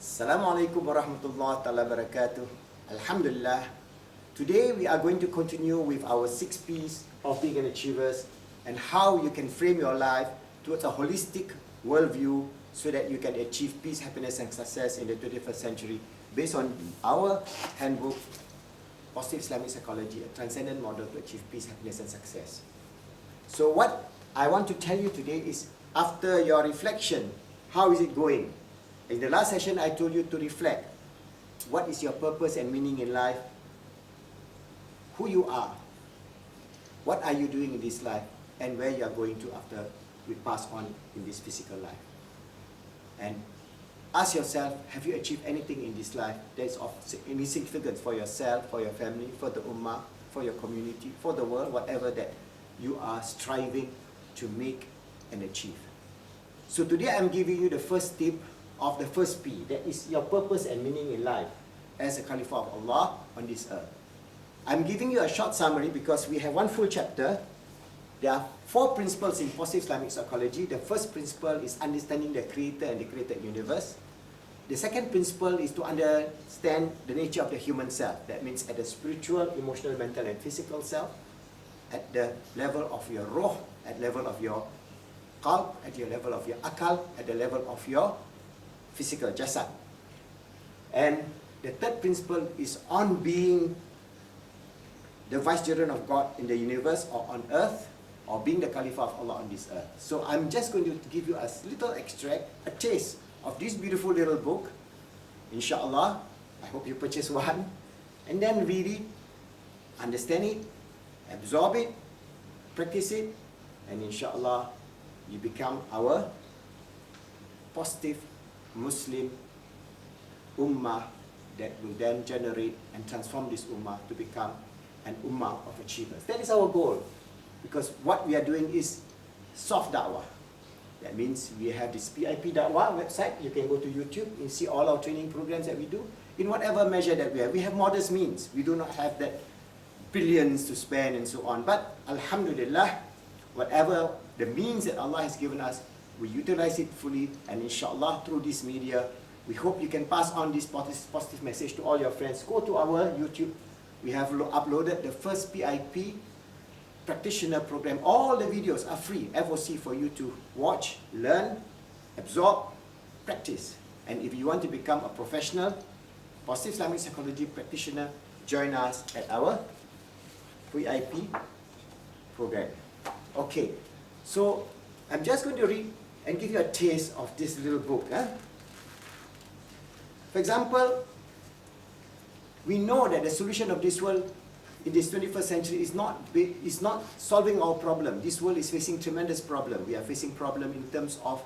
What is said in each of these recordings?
Assalamualaikum warahmatullahi wabarakatuh. Alhamdulillah. Today we are going to continue with our 6 P's of being an achievers and how you can frame your life towards a holistic worldview so that you can achieve peace, happiness and success in the 21st century based on our handbook, Positive Islamic Psychology, a transcendent model to achieve peace, happiness and success. So what I want to tell you today is, after your reflection, how is it going? In the last session, I told you to reflect. What is your purpose and meaning in life? Who you are? What are you doing in this life? And where you are going to after we pass on in this physical life? And ask yourself, have you achieved anything in this life that is of any significance for yourself, for your family, for the ummah, for your community, for the world, whatever that you are striving to make and achieve. So today I'm giving you the first tip of the first P, that is your purpose and meaning in life as a Caliph of Allah on this earth. I'm giving you a short summary because we have one full chapter. There are 4 principles in positive Islamic psychology. The first principle is understanding the creator and the created universe. The second principle is to understand the nature of the human self. That means at the spiritual, emotional, mental and physical self, at the level of your ruh, at the level of your qalb, at your level of your akal, at the level of your physical jasad. And the third principle is on being the vicegerent of God in the universe or on earth, or being the Caliph of Allah on this earth. So I'm just going to give you a little extract, a taste of this beautiful little book. Inshallah, I hope you purchase one, and then read it, understand it, absorb it, practice it, and inshallah, you become our positive Muslim ummah that will then generate and transform this ummah to become an ummah of achievers. That is our goal, because what we are doing is soft da'wah. That means we have this PIP da'wah website. You can go to YouTube and see all our training programs that we do in whatever measure that we have. We have modest means. We do not have that billions to spend and so on. But Alhamdulillah, whatever the means that Allah has given us, we utilize it fully, and inshallah through this media, we hope you can pass on this positive message to all your friends. Go to our YouTube. We have uploaded the first PIP practitioner program. All the videos are free, FOC, for you to watch, learn, absorb, practice. And if you want to become a professional positive Islamic psychology practitioner, join us at our PIP program. Okay, so I'm just going to read and give you a taste of this little book. For example, we know that the solution of this world in this 21st century is not solving our problem. This world is facing tremendous problem. We are facing problem in terms of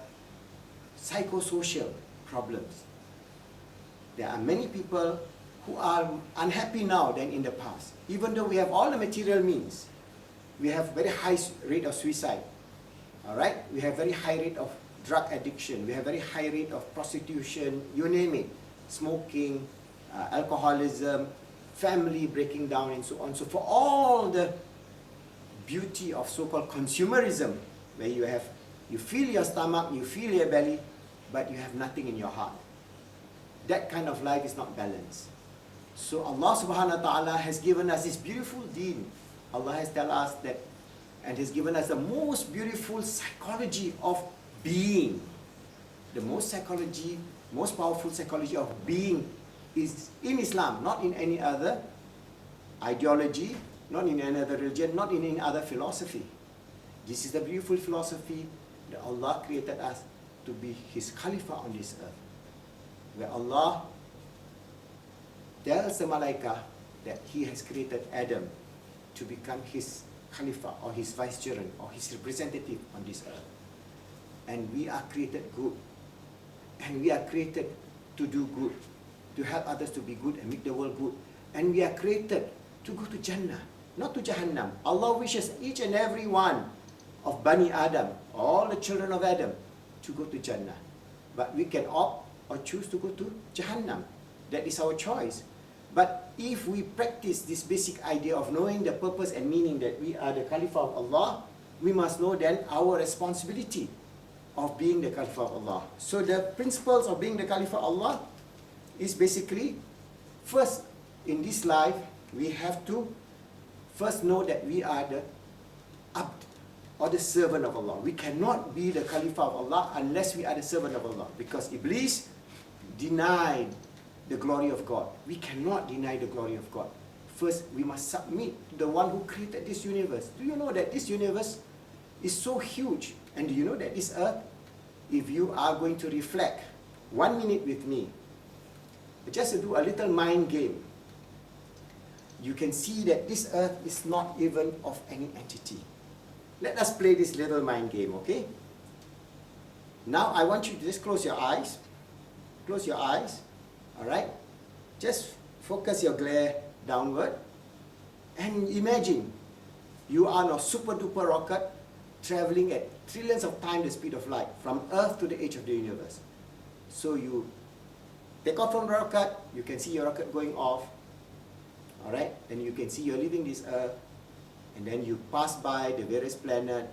psychosocial problems. There are many people who are unhappy now than in the past. Even though we have all the material means, we have very high rate of suicide. Alright, we have very high rate of drug addiction, we have very high rate of prostitution, you name it, smoking, alcoholism, family breaking down and so on. So for all the beauty of so-called consumerism, where you fill your stomach, you fill your belly, but you have nothing in your heart, that kind of life is not balanced. So Allah subhanahu wa ta'ala has given us this beautiful deen. Allah has told us that, and has given us the most beautiful psychology of being. The most powerful psychology of being is in Islam, not in any other ideology, not in any other religion, not in any other philosophy. This is the beautiful philosophy that Allah created us to be His Khalifa on this earth, where Allah tells the Malaika that He has created Adam to become His Khalifa or His vicegerent or His representative on this earth. And we are created good. And we are created to do good, to help others to be good and make the world good. And we are created to go to Jannah, not to Jahannam. Allah wishes each and every one of Bani Adam, all the children of Adam, to go to Jannah. But we can opt or choose to go to Jahannam. That is our choice. But if we practice this basic idea of knowing the purpose and meaning that we are the Caliph of Allah, we must know then our responsibility of being the Caliph of Allah. So the principles of being the Caliph of Allah is basically, first, in this life, we have to first know that we are the abd, or the servant of Allah. We cannot be the Khalifa of Allah unless we are the servant of Allah. Because Iblis denied the glory of God. We cannot deny the glory of God. First, we must submit to the one who created this universe. Do you know that this universe is so huge? And do you know that this earth, if you are going to reflect 1 minute with me, just to do a little mind game, you can see that this earth is not even of any entity. Let us play this little mind game, okay? Now I want you to just close your eyes. Close your eyes, all right? Just focus your glare downward. And imagine you are on a super duper rocket traveling at trillions of times the speed of light from Earth to the edge of the universe. So you take off from the rocket, you can see your rocket going off, all right? Then you can see you're leaving this Earth, and then you pass by the various planets,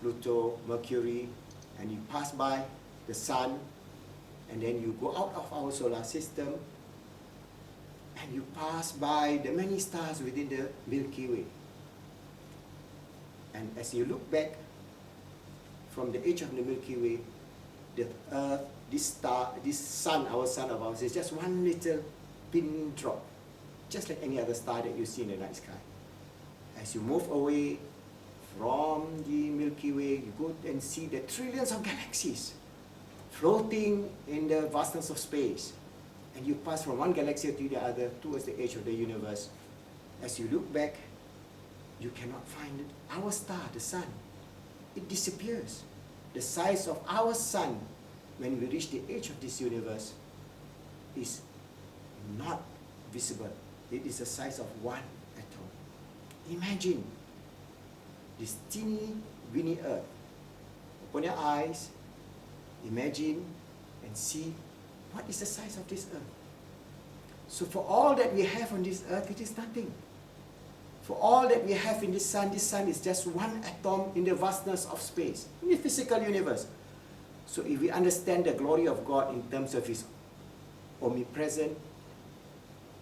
Pluto, Mercury, and you pass by the Sun, and then you go out of our solar system, and you pass by the many stars within the Milky Way. And as you look back from the edge of the Milky Way, the Earth, this star, this sun, our sun of ours, is just one little pin drop, just like any other star that you see in the night sky. As you move away from the Milky Way, you go and see the trillions of galaxies floating in the vastness of space. And you pass from one galaxy to the other towards the edge of the universe. As you look back, you cannot find it. Our star, the sun, it disappears. The size of our sun when we reach the edge of this universe is not visible. It is the size of one atom. Imagine this teeny weeny earth. Open your eyes, imagine and see what is the size of this earth. So for all that we have on this earth, it is nothing. For all that we have in this sun is just one atom in the vastness of space, in the physical universe. So if we understand the glory of God in terms of His omnipresence,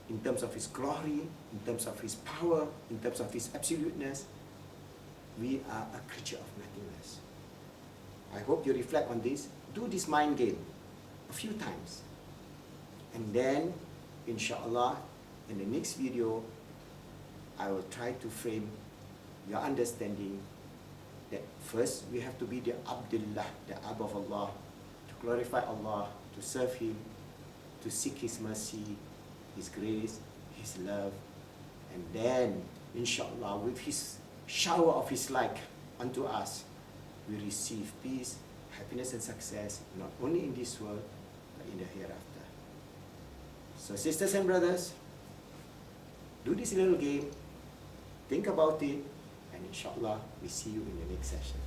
in terms of His glory, in terms of His power, in terms of His absoluteness, we are a creature of nothingness. I hope you reflect on this. Do this mind game a few times. And then, inshallah, in the next video, I will try to frame your understanding that first we have to be the Abdullah, the Abd of Allah, to glorify Allah, to serve Him, to seek His mercy, His grace, His love, and then, inshallah, with His shower of His like unto us, we receive peace, happiness and success, not only in this world, but in the hereafter. So sisters and brothers, do this little game, think about it, and inshallah, we see you in the next session.